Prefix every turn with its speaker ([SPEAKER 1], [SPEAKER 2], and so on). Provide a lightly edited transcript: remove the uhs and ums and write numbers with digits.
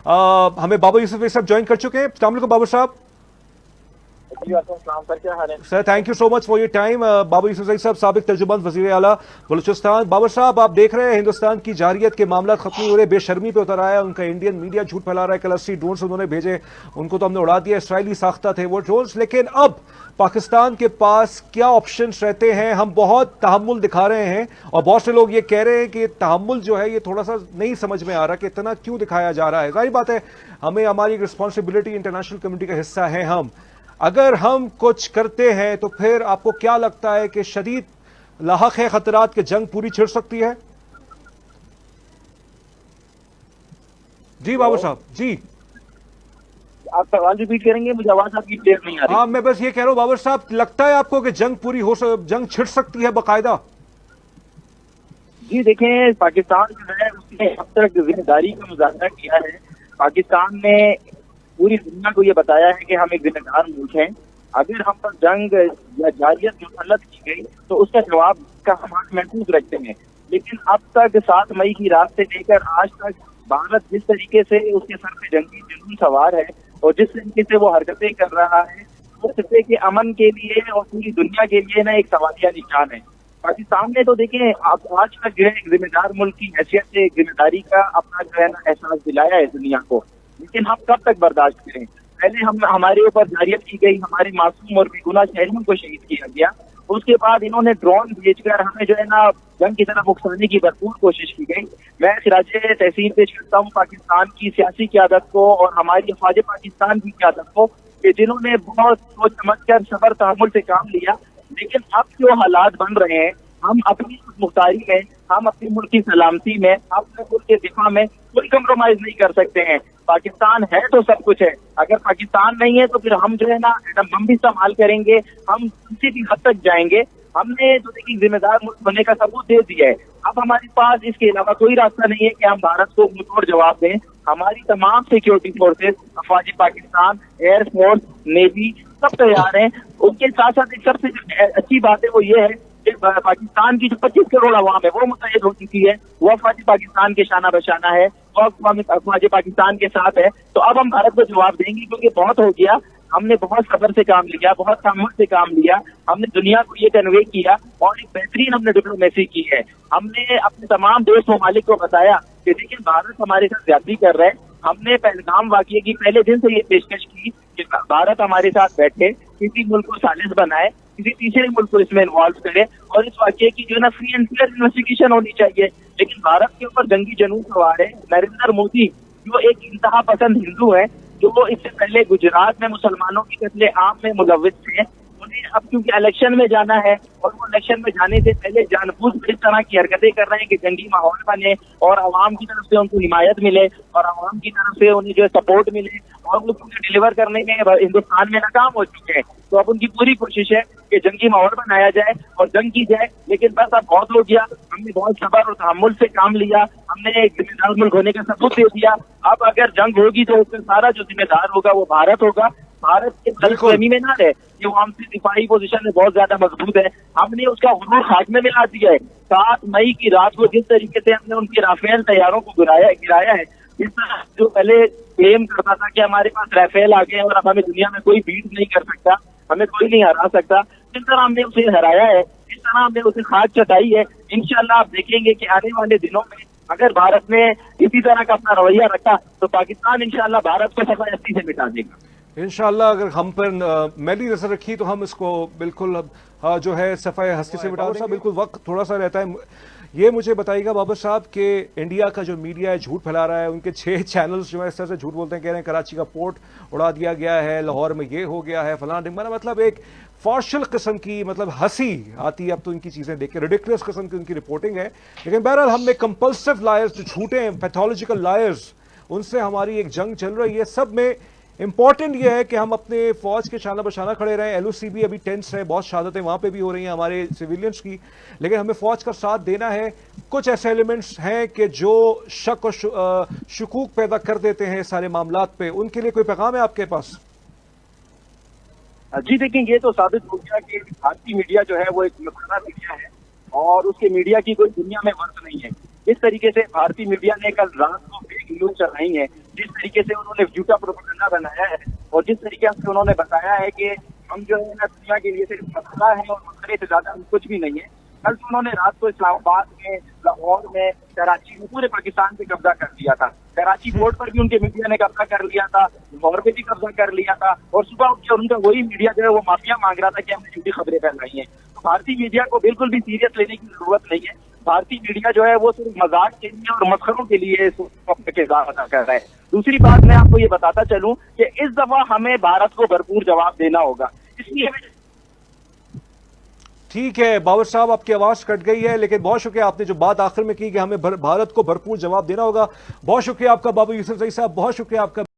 [SPEAKER 1] हमें बाबर यूसुफ साहब ज्वाइन कर चुके हैं। अस्सलाम वालेकुम बाबर साहब।
[SPEAKER 2] सर क्या हाल है
[SPEAKER 1] sir, thank you so much for your time. Babar Yusuf साहब, साबिक तर्जुमान वज़ीर आला बलूचिस्तान। बाबर साहब, आप देख रहे हैं हिंदुस्तान की जारियत के मामला खत्म नहीं हो रहे, बेशर्मी पे उतर आया है, उनका इंडियन मीडिया झूठ फैला रहा है। कल 80 ड्रोन्स उन्होंने भेजे, उनको तो हमने उड़ा दिया, इसराइली साख्ता थे वो ड्रोन्स। लेकिन अब पाकिस्तान के पास क्या ऑप्शंस रहते हैं? हम बहुत तहम्मुल दिखा रहे हैं और बहुत से लोग ये कह रहे हैं कि तहम्मुल जो है ये थोड़ा सा नहीं समझ में आ रहा कि इतना क्यों दिखाया जा रहा है। जाहिर बात है, हमें हमारी रिस्पॉन्सिबिलिटी, इंटरनेशनल कम्युनिटी का हिस्सा है हम। अगर हम कुछ करते हैं तो फिर आपको क्या लगता है कि शदीद लाहक है खतरात की जंग पूरी छिड़ सकती है? जी बाबर साहब जी,
[SPEAKER 2] आप सवाल रिपीट करेंगे? मुझे आवाज आपकी क्लियर नहीं आ रही।
[SPEAKER 1] हाँ मैं बस ये कह रहा हूं बाबर साहब, लगता है आपको कि जंग पूरी जंग छिड़ सकती है बाकायदा?
[SPEAKER 2] जी देखें, पाकिस्तान जो है उसने अब तक जिम्मेदारी का मुजाहरा किया है। पाकिस्तान ने पूरी दुनिया को ये बताया है कि हम एक जिम्मेदार मुल्क हैं। अगर हम पर जंग या जारियत मुसल्लत की गई तो उसका जवाब का हम हाथ महफूज रखते हैं। लेकिन अब तक 7 मई की रात से लेकर आज तक भारत जिस तरीके से उसके सर पे जंगी जुनून सवार है और जिस तरीके से वो हरकतें कर रहा है, वो खिते के अमन के लिए और पूरी दुनिया के लिए ना एक सवालिया निशान है। पाकिस्तान ने तो देखें अब आज तक जो है एक जिम्मेदार मुल्क की हैसियत से एक जिम्मेदारी का अपना जो है ना एहसास दिलाया है दुनिया को। लेकिन हम कब तक बर्दाश्त करें? पहले हम हमारे ऊपर जारियत की गई, हमारे मासूम और बेगुनाह शहरियों को शहीद किया गया। उसके बाद इन्होंने ड्रोन भेजकर हमें जो है ना जंग की तरफ उकसाने की भरपूर कोशिश की गई। मैं खिराजे तहसीन पेश करता हूँ पाकिस्तान की सियासी क़यादत को और हमारी ख्वाज पाकिस्तान की क़यादत को कि जिन्होंने बहुत सोच समझ कर सबर तहम्मुल से काम लिया। लेकिन अब जो हालात बन रहे हैं, हम अपनी मुख्तारी में, हम अपने मुल्क की सलामती में, अपने मुल्क के दिफा में कोई कम्प्रोमाइज नहीं कर सकते हैं। पाकिस्तान है तो सब कुछ है, अगर पाकिस्तान नहीं है तो फिर हम जो है ना हम भी इस्तेमाल करेंगे, हम किसी भी हद तक जाएंगे। हमने तो देखिए जिम्मेदार मुल्क बनने का सबूत दे दिया है। अब हमारे पास इसके अलावा कोई रास्ता नहीं है कि हम भारत को मुंहतोड़ जवाब दें। हमारी तमाम सिक्योरिटी फोर्सेस, अफवाज पाकिस्तान, एयरफोर्स, नेवी सब तैयार हैं। उनके साथ साथ एक सबसे अच्छी बात है वो ये है कि पाकिस्तान की जो 25 करोड़ आवाम है वो मुतहद हो चुकी है, वो अफवाज पाकिस्तान के शाना बशाना है, वो अफवाज पाकिस्तान के साथ है। तो अब हम भारत को जवाब देंगे क्योंकि बहुत हो गया। हमने बहुत सब्र से काम लिया, बहुत तहम्मुल से काम लिया। हमने दुनिया को ये कन्वे किया और एक बेहतरीन हमने डिप्लोमेसी की है। हमने अपने तमाम दोस्त ममालिक को बताया कि देखिए भारत हमारे साथ ज्यादती कर रहा है। हमने पहलगाम वाक़ये की पहले दिन से ये पेशकश की कि भारत हमारे साथ बैठे, किसी मुल्क को सालिस बनाए, किसी तीसरे मुल्क को इसमें इन्वॉल्व करे और इस वाक़ये की जो है ना फ्री एंड फेयर इन्वेस्टिगेशन होनी चाहिए। लेकिन भारत के ऊपर जंगी जुनून सवार है। नरेंद्र मोदी जो एक इंतहा पसंद हिंदू है, जो इससे पहले गुजरात में मुसलमानों की कत्ले आम में मुलव्विस थे, उन्हें अब क्योंकि इलेक्शन में जाना है और वो इलेक्शन में जाने से पहले जानबूझ इस तरह की हरकतें कर रहे हैं कि जंगी माहौल बने और आवाम की तरफ से उनको हिमायत मिले और आवाम की तरफ से उन्हें जो सपोर्ट मिले और वो पूरे डिलीवर करने में हिंदुस्तान में नाकाम हो चुके हैं। तो अब उनकी पूरी कोशिश है कि जंगी माहौल बनाया जाए और जंग की जाए। लेकिन बस अब बहुत हो गया, हमने बहुत सब्र और तहम्मुल से काम लिया, हमने एक जिम्मेदार मुल्क होने का सबूत दे दिया। अब अगर जंग होगी तो उसमें सारा जो जिम्मेदार होगा वो भारत होगा। भारत के गलतफहमी में ना रहे कि वो हमसे दिफाई पोजीशन में बहुत ज्यादा मजबूत है। हमने उसका हुजूर खात्मे में ला दिया है। 7 मई की रात को जिस तरीके से हमने उनके राफेल तैयारों को गिराया है, इस तरह जो पहले क्लेम करता था कि हमारे पास राफेल आ गए और अब हमें दुनिया में कोई बीट नहीं कर सकता, हमें कोई नहीं हरा सकता, जिस तरह हमने उसे हराया है, इस तरह हमने उसे खाक चटाई है। इंशाल्लाह आप देखेंगे कि आने वाले दिनों में अगर भारत ने इसी तरह का अपना रवैया रखा तो पाकिस्तान इंशाल्लाह भारत को सफाई से मिटा देगा।
[SPEAKER 1] इंशाल्लाह अगर हम पर मैली नजर रखी तो हम इसको बिल्कुल जो है सफाई हस्ती से मिटा देंगे। बिल्कुल वक्त थोड़ा सा रहता है। ये मुझे बताइएगा बाबर साहब कि इंडिया का जो मीडिया है झूठ फैला रहा है, उनके 6 चैनल्स जो है इस तरह से झूठ बोलते हैं, कह रहे हैं कराची का पोर्ट उड़ा दिया गया है, लाहौर में ये हो गया है, फलाना ढिमकाना, मतलब एक फॉर्शल किस्म की, मतलब हंसी आती है अब तो इनकी चीजें देख के, रिडिकुलस किस्म की उनकी रिपोर्टिंग है। लेकिन बहरहाल हमने कंपल्सिव लायर्स जो झूठे हैं, पैथोलॉजिकल लायर्स, उनसे हमारी एक जंग चल रही है। सब में इंपॉर्टेंट यह है कि हम अपने फौज के शाना बशाना खड़े रहें। LOC अभी टेंस है, बहुत शहादतें वहां पे भी हो रही हैं हमारे सिविलियंस की, लेकिन हमें फौज का साथ देना है। कुछ ऐसे एलिमेंट्स हैं कि जो शक और शुकूक पैदा कर देते हैं सारे मामलात पे, उनके लिए कोई पैगाम है आपके पास?
[SPEAKER 2] जी देखिए, ये तो साबित हो गया कि भारतीय मीडिया जो है वो एक मसाला मीडिया है और उसके मीडिया की कोई दुनिया में वर्थ नहीं है। जिस तरीके से भारतीय मीडिया ने कल रात को फेक न्यूज चलाई है, जिस तरीके से उन्होंने झूठा प्रोपेगेंडा बनाया है और जिस तरीके से उन्होंने बताया है कि हम जो है ना दुनिया के लिए सिर्फ मसला है और मसले से ज्यादा कुछ भी नहीं है। कल तो उन्होंने रात को इस्लामाबाद में, लाहौर में, कराची में, पूरे पाकिस्तान पे कब्जा कर लिया था। कराची पोर्ट पर भी उनके मीडिया ने कब्जा कर लिया था, लाहौर पे भी कब्जा कर लिया था और सुबह उठ के उनका वही मीडिया जो है वो माफिया मांग रहा था कि हमने झूठी खबरें फैलाई हैं। तो भारतीय मीडिया को बिल्कुल भी सीरियस लेने की जरूरत नहीं है। भारतीय मीडिया जो है वो सिर्फ मजाक के लिए और मसखरों के लिए इस वक्त किरदार अदा कर रहा है। दूसरी बात मैं आपको ये बताता चलूं कि इस दफा हमें भारत को भरपूर जवाब देना होगा, इसलिए हमें
[SPEAKER 1] ठीक है बाबर साहब, आपकी आवाज कट गई है, लेकिन बहुत शुक्रिया आपने जो बात आखिर में की कि हमें भारत को भरपूर जवाब देना होगा। बहुत शुक्रिया आपका बाबर यूसुफजई साहब, बहुत शुक्रिया आपका।